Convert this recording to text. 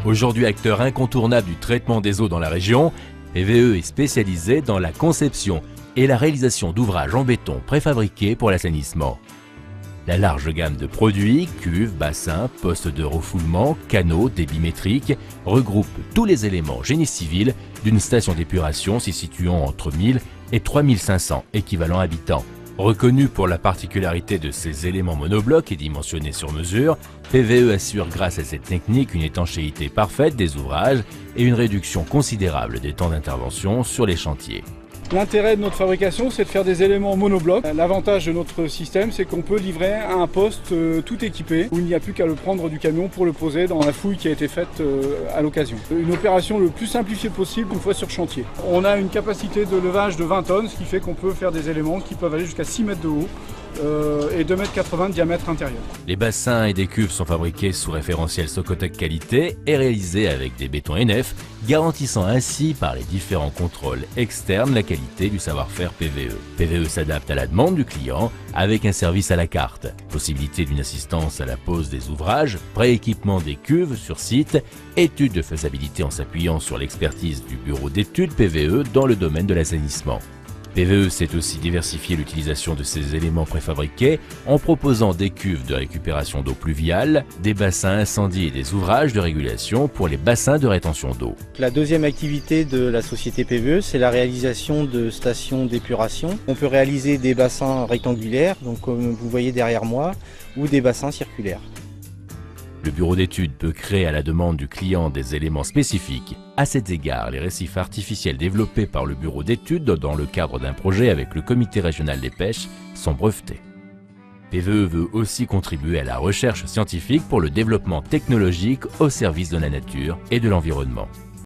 Aujourd'hui acteur incontournable du traitement des eaux dans la région, PVE est spécialisé dans la conception et la réalisation d'ouvrages en béton préfabriqués pour l'assainissement. La large gamme de produits, cuves, bassins, postes de refoulement, canaux, débits métriques, regroupe tous les éléments génie civil d'une station d'épuration s'y situant entre 1000 et 3500 équivalents habitants. Reconnu pour la particularité de ces éléments monoblocs et dimensionnés sur mesure, PVE assure grâce à cette technique une étanchéité parfaite des ouvrages et une réduction considérable des temps d'intervention sur les chantiers. L'intérêt de notre fabrication, c'est de faire des éléments monoblocs. L'avantage de notre système, c'est qu'on peut livrer à un poste tout équipé, où il n'y a plus qu'à le prendre du camion pour le poser dans la fouille qui a été faite à l'occasion. Une opération le plus simplifiée possible une fois sur chantier. On a une capacité de levage de 20 tonnes, ce qui fait qu'on peut faire des éléments qui peuvent aller jusqu'à 6 mètres de haut et 2,80 m de diamètre intérieur. Les bassins et des cuves sont fabriqués sous référentiel Socotec qualité et réalisés avec des bétons NF, garantissant ainsi par les différents contrôles externes la qualité du savoir-faire PVE. PVE s'adapte à la demande du client avec un service à la carte, possibilité d'une assistance à la pose des ouvrages, prééquipement des cuves sur site, étude de faisabilité en s'appuyant sur l'expertise du bureau d'études PVE dans le domaine de l'assainissement. PVE sait aussi diversifier l'utilisation de ces éléments préfabriqués en proposant des cuves de récupération d'eau pluviale, des bassins incendies et des ouvrages de régulation pour les bassins de rétention d'eau. La deuxième activité de la société PVE, c'est la réalisation de stations d'épuration. On peut réaliser des bassins rectangulaires, donc comme vous voyez derrière moi, ou des bassins circulaires. Le bureau d'études peut créer à la demande du client des éléments spécifiques. À cet égard, les récifs artificiels développés par le bureau d'études dans le cadre d'un projet avec le comité régional des pêches sont brevetés. PVE veut aussi contribuer à la recherche scientifique pour le développement technologique au service de la nature et de l'environnement.